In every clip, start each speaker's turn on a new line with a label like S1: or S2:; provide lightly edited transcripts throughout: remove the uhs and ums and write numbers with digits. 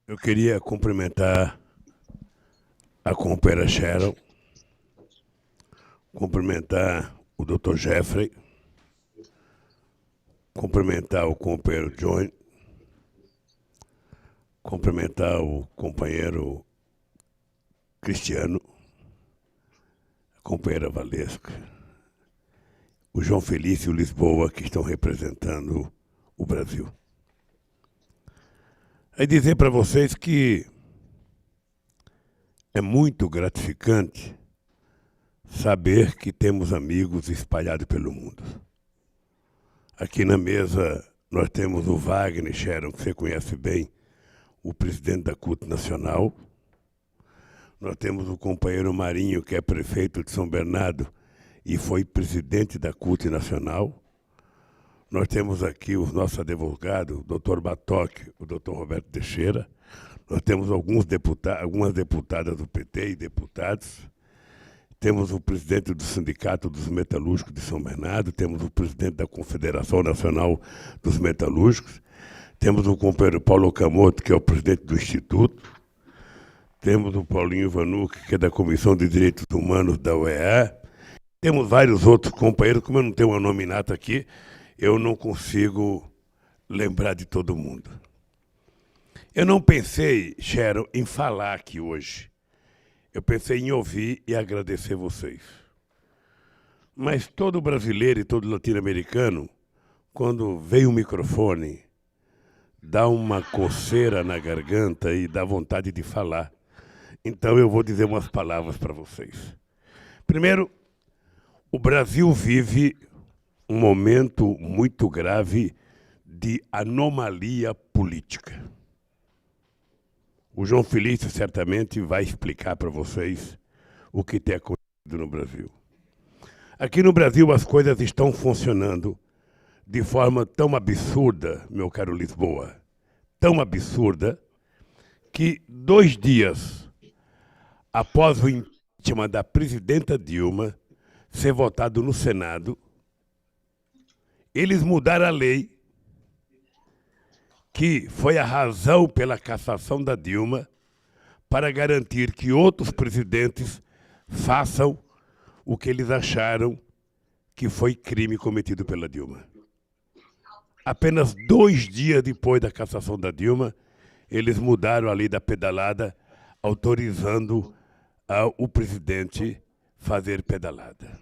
S1: Eu queria cumprimentar a companheira Sharon, cumprimentar o Dr. Jeffrey, cumprimentar o companheiro John, cumprimentar o companheiro Cristiano, a companheira Valesca, o João Felício e o Lisboa, que estão representando o Brasil. É dizer para vocês que é muito gratificante saber que temos amigos espalhados pelo mundo. Aqui na mesa nós temos o Wagner Sharon, que você conhece bem, o presidente da CUT Nacional. Nós temos o companheiro Marinho, que é prefeito de São Bernardo e foi presidente da CUT Nacional. Nós temos aqui os nossos advogados, o doutor Batoque, o doutor Roberto Teixeira. Nós temos algumas deputadas do PT e deputados. Temos o presidente do Sindicato dos Metalúrgicos de São Bernardo. Temos o presidente da Confederação Nacional dos Metalúrgicos. Temos o companheiro Paulo Camoto, que é o presidente do Instituto. Temos o Paulinho Vanucci, que é da Comissão de Direitos Humanos da UEA. Temos vários outros companheiros, como eu não tenho uma nominata aqui, eu não consigo lembrar de todo mundo. Eu não pensei, Sharon, em falar aqui hoje. Eu pensei em ouvir e agradecer vocês. Mas todo brasileiro e todo latino-americano, quando vem o microfone, dá uma coceira na garganta e dá vontade de falar. Então eu vou dizer umas palavras para vocês. Primeiro, o Brasil vive um momento muito grave de anomalia política. O João Felício certamente vai explicar para vocês o que tem acontecido no Brasil. Aqui no Brasil as coisas estão funcionando de forma tão absurda, meu caro Lisboa, tão absurda, que 2 dias após o impeachment da presidenta Dilma ser votado no Senado, eles mudaram a lei, que foi a razão pela cassação da Dilma, para garantir que outros presidentes façam o que eles acharam que foi crime cometido pela Dilma. Apenas 2 dias depois da cassação da Dilma, eles mudaram a lei da pedalada, autorizando o presidente fazer pedalada.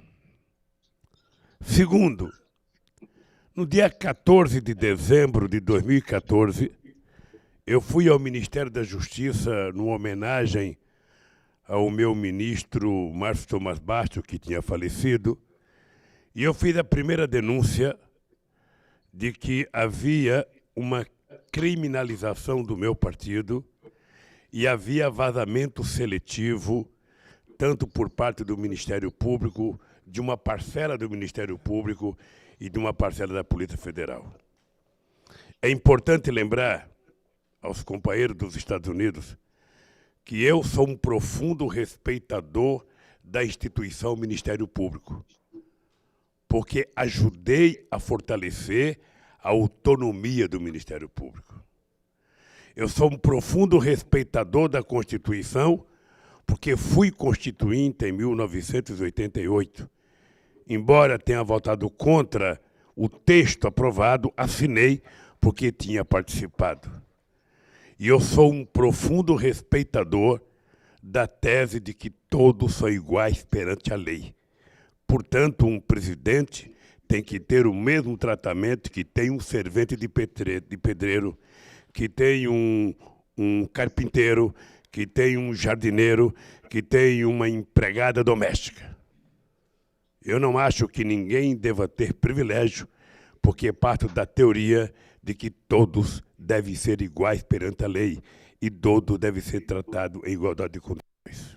S1: Segundo, no dia 14 de dezembro de 2014, eu fui ao Ministério da Justiça numa homenagem ao meu ministro Márcio Tomás Bastos, que tinha falecido, e eu fiz a primeira denúncia de que havia uma criminalização do meu partido e havia vazamento seletivo, tanto por parte do Ministério Público, de uma parcela do Ministério Público e de uma parcela da Polícia Federal. É importante lembrar aos companheiros dos Estados Unidos que eu sou um profundo respeitador da instituição Ministério Público, porque ajudei a fortalecer a autonomia do Ministério Público. Eu sou um profundo respeitador da Constituição, porque fui constituinte em 1988. Embora tenha votado contra o texto aprovado, assinei porque tinha participado. E eu sou um profundo respeitador da tese de que todos são iguais perante a lei. Portanto, um presidente tem que ter o mesmo tratamento que tem um servente de pedreiro, que tem um carpinteiro, que tem um jardineiro, que tem uma empregada doméstica. Eu não acho que ninguém deva ter privilégio, porque parto da teoria de que todos devem ser iguais perante a lei e todo deve ser tratado em igualdade de condições.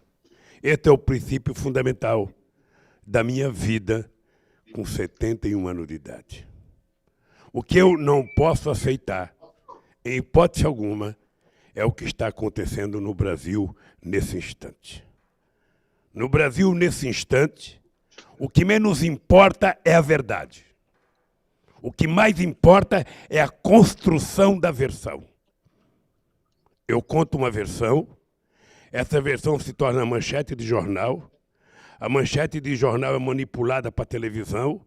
S1: Esse é o princípio fundamental da minha vida com 71 anos de idade. O que eu não posso aceitar, em hipótese alguma, é o que está acontecendo no Brasil nesse instante. No Brasil, nesse instante, o que menos importa é a verdade. O que mais importa é a construção da versão. Eu conto uma versão, essa versão se torna manchete de jornal, a manchete de jornal é manipulada para a televisão,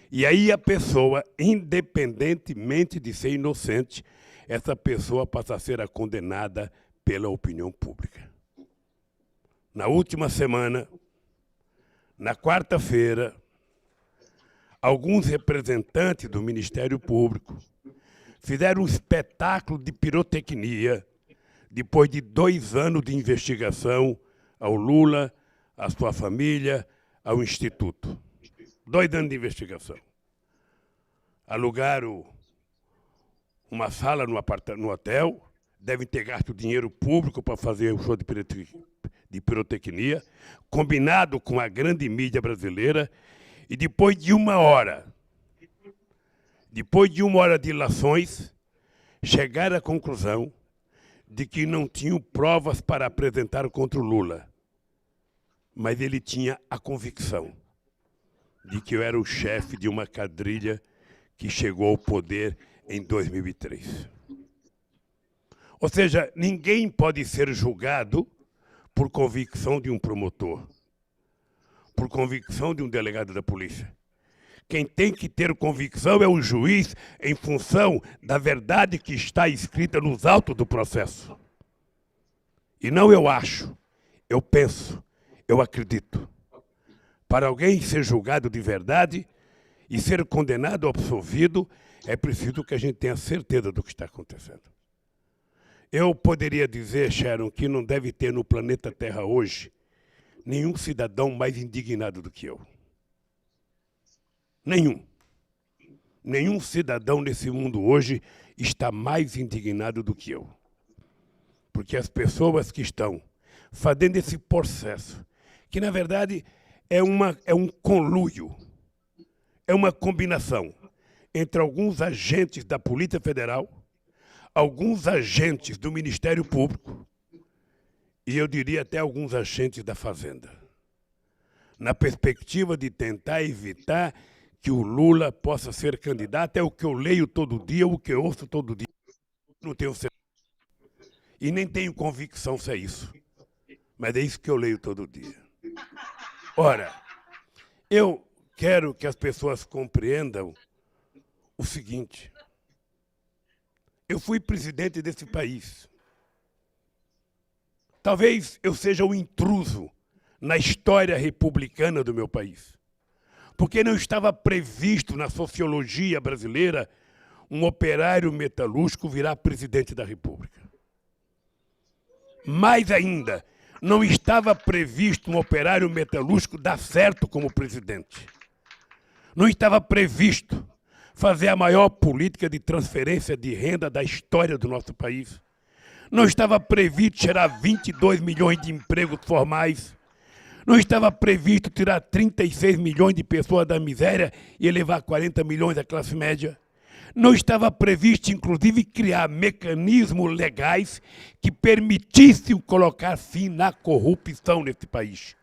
S1: e aí a pessoa, independentemente de ser inocente, essa pessoa passa a ser condenada pela opinião pública. Na última semana, na quarta-feira, alguns representantes do Ministério Público fizeram um espetáculo de pirotecnia depois de 2 anos de investigação ao Lula, à sua família, ao Instituto. 2 anos de investigação. Alugaram uma sala no hotel, devem ter gasto dinheiro público para fazer o show de pirotecnia, combinado com a grande mídia brasileira, e depois de 1 hora de ilações, chegaram à conclusão de que não tinham provas para apresentar contra o Lula, mas ele tinha a convicção de que eu era o chefe de uma quadrilha que chegou ao poder em 2003. Ou seja, ninguém pode ser julgado por convicção de um promotor, por convicção de um delegado da polícia. Quem tem que ter convicção é o juiz em função da verdade que está escrita nos autos do processo. E não eu acho, eu penso, eu acredito. Para alguém ser julgado de verdade e ser condenado ou absolvido, é preciso que a gente tenha certeza do que está acontecendo. Eu poderia dizer, Sharon, que não deve ter no planeta Terra hoje nenhum cidadão mais indignado do que eu. Nenhum. Nenhum cidadão nesse mundo hoje está mais indignado do que eu. Porque as pessoas que estão fazendo esse processo, que na verdade é um conluio, é uma combinação entre alguns agentes da Polícia Federal, alguns agentes do Ministério Público e eu diria até alguns agentes da Fazenda, na perspectiva de tentar evitar que o Lula possa ser candidato. É o que eu leio todo dia, o que eu ouço todo dia. Não tenho certeza. E nem tenho convicção se é isso. Mas é isso que eu leio todo dia. Ora, eu quero que as pessoas compreendam o seguinte. Eu fui presidente desse país. Talvez eu seja um intruso na história republicana do meu país. Porque não estava previsto na sociologia brasileira um operário metalúrgico virar presidente da República. Mais ainda, não estava previsto um operário metalúrgico dar certo como presidente. Não estava previsto fazer a maior política de transferência de renda da história do nosso país. Não estava previsto tirar 22 milhões de empregos formais. Não estava previsto tirar 36 milhões de pessoas da miséria e elevar 40 milhões da classe média. Não estava previsto, inclusive, criar mecanismos legais que permitissem colocar fim na corrupção nesse país.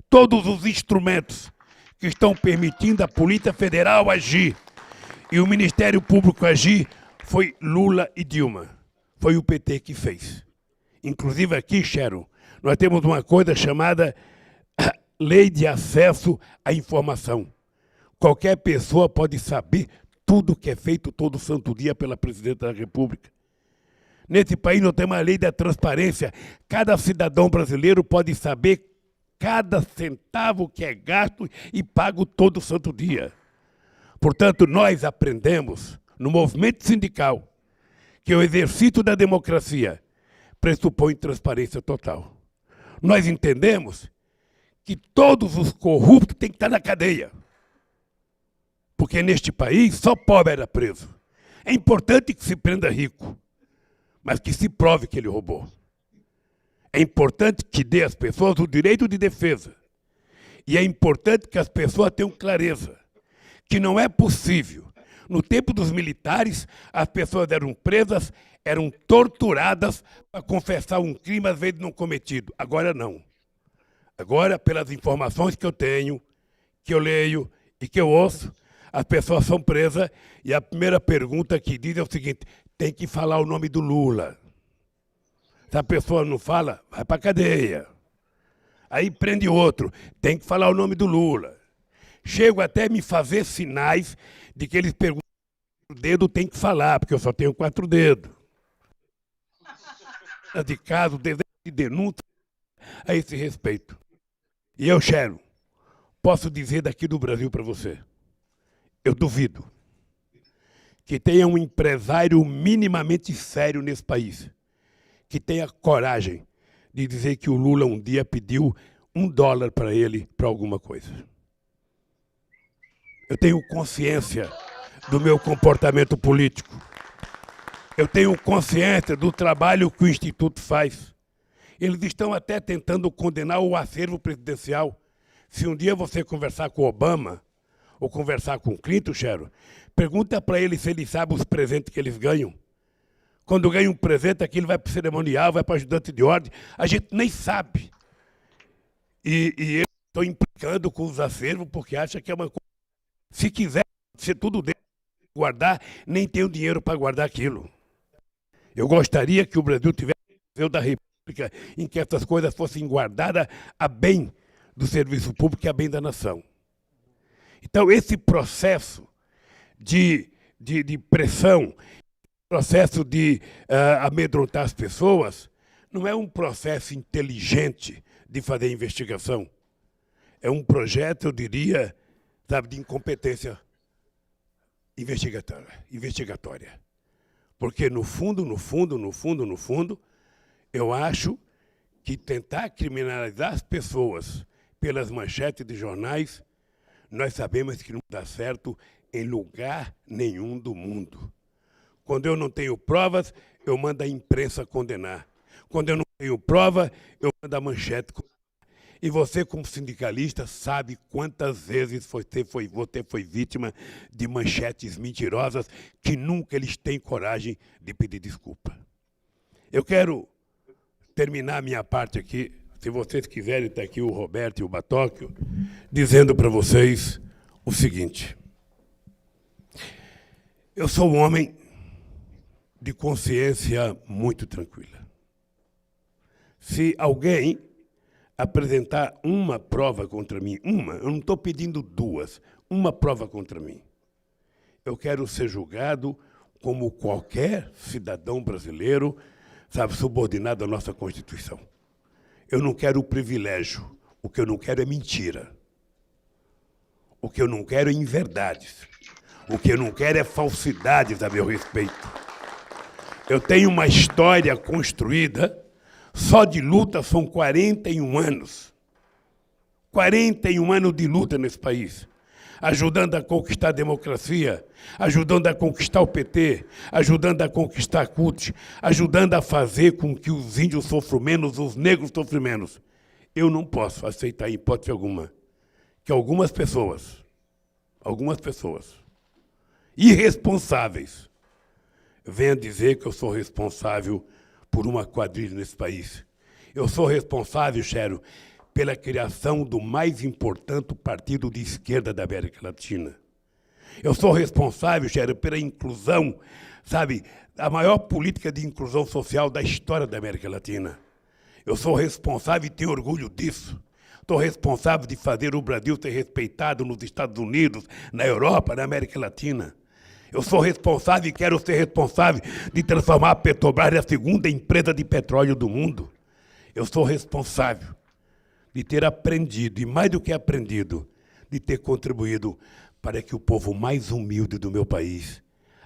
S1: Todos os instrumentos que estão permitindo a Polícia Federal agir e o Ministério Público agir foi Lula e Dilma. Foi o PT que fez. Inclusive aqui, Sharon, nós temos uma coisa chamada Lei de Acesso à Informação. Qualquer pessoa pode saber tudo que é feito todo santo dia pela Presidenta da República. Nesse país nós temos a lei da transparência. Cada cidadão brasileiro pode saber cada centavo que é gasto e pago todo santo dia. Portanto, nós aprendemos no movimento sindical que o exercício da democracia pressupõe transparência total. Nós entendemos que todos os corruptos têm que estar na cadeia. Porque neste país só pobre era preso. É importante que se prenda rico, mas que se prove que ele roubou. É importante que dê às pessoas o direito de defesa. E é importante que as pessoas tenham clareza que não é possível. No tempo dos militares, as pessoas eram presas, eram torturadas para confessar um crime, às vezes não cometido. Agora não. Agora, pelas informações que eu tenho, que eu leio e que eu ouço, as pessoas são presas e a primeira pergunta que diz é o seguinte: tem que falar o nome do Lula. Se a pessoa não fala, vai para a cadeia. Aí prende outro, tem que falar o nome do Lula. Chego até a me fazer sinais de que eles perguntam o dedo, tem que falar, porque eu só tenho 4 dedos. De caso, de denúncia a esse respeito. E eu, Chero, posso dizer daqui do Brasil para você, eu duvido que tenha um empresário minimamente sério nesse país, que tenha coragem de dizer que o Lula um dia pediu $1 para ele para alguma coisa. Eu tenho consciência do meu comportamento político. Eu tenho consciência do trabalho que o Instituto faz. Eles estão até tentando condenar o acervo presidencial. Se um dia você conversar com Obama ou conversar com Clinton, Chero, pergunta para ele se ele sabe os presentes que eles ganham. Quando ganha um presente, aquilo vai para o cerimonial, vai para o ajudante de ordem. A gente nem sabe. E eu estou implicando com os acervos porque acha que é uma coisa. Se quiser ser tudo dele, guardar, nem tem o dinheiro para guardar aquilo. Eu gostaria que o Brasil tivesse um museu da República em que essas coisas fossem guardadas a bem do serviço público e a bem da nação. Então, esse processo de pressão, processo de amedrontar as pessoas, não é um processo inteligente de fazer investigação. É um projeto, eu diria, sabe, de incompetência investigatória. Porque, no fundo, eu acho que tentar criminalizar as pessoas pelas manchetes de jornais, nós sabemos que não dá certo em lugar nenhum do mundo. Quando eu não tenho provas, eu mando a imprensa condenar. Quando eu não tenho prova, eu mando a manchete condenar. E você, como sindicalista, sabe quantas vezes você foi vítima de manchetes mentirosas que nunca eles têm coragem de pedir desculpa. Eu quero terminar a minha parte aqui, se vocês quiserem, está aqui o Roberto e o Batóquio, dizendo para vocês o seguinte. Eu sou um homem de consciência muito tranquila. Se alguém apresentar uma prova contra mim, eu não estou pedindo 2, uma prova contra mim, eu quero ser julgado como qualquer cidadão brasileiro, sabe, subordinado à nossa Constituição. Eu não quero privilégio, o que eu não quero é mentira. O que eu não quero é inverdades. O que eu não quero é falsidades a meu respeito. Eu tenho uma história construída, só de luta são 41 anos. 41 anos de luta nesse país. Ajudando a conquistar a democracia, ajudando a conquistar o PT, ajudando a conquistar a CUT, ajudando a fazer com que os índios sofram menos, os negros sofram menos. Eu não posso aceitar, em hipótese alguma, que algumas pessoas irresponsáveis, venham dizer que eu sou responsável por uma quadrilha nesse país. Eu sou responsável, Chero, pela criação do mais importante partido de esquerda da América Latina. Eu sou responsável, Chero, pela inclusão, sabe, a maior política de inclusão social da história da América Latina. Eu sou responsável e tenho orgulho disso. Estou responsável de fazer o Brasil ser respeitado nos Estados Unidos, na Europa, na América Latina. Eu sou responsável e quero ser responsável de transformar a Petrobras na segunda empresa de petróleo do mundo. Eu sou responsável de ter aprendido, e mais do que aprendido, de ter contribuído para que o povo mais humilde do meu país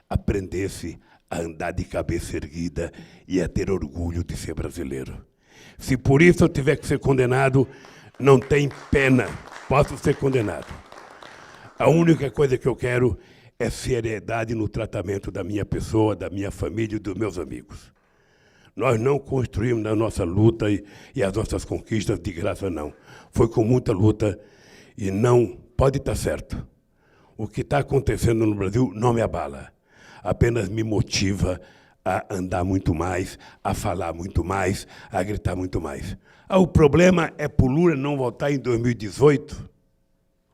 S1: aprendesse a andar de cabeça erguida e a ter orgulho de ser brasileiro. Se por isso eu tiver que ser condenado, não tem pena, posso ser condenado. A única coisa que eu quero é seriedade no tratamento da minha pessoa, da minha família e dos meus amigos. Nós não construímos a nossa luta e as nossas conquistas de graça, não. Foi com muita luta e não pode estar certo. O que está acontecendo no Brasil não me abala, apenas me motiva a andar muito mais, a falar muito mais, a gritar muito mais. O problema é para o Lula não voltar em 2018?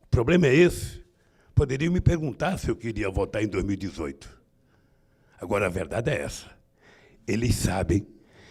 S1: O problema é esse? Poderiam me perguntar se eu queria votar em 2018. Agora, a verdade é essa. Eles sabem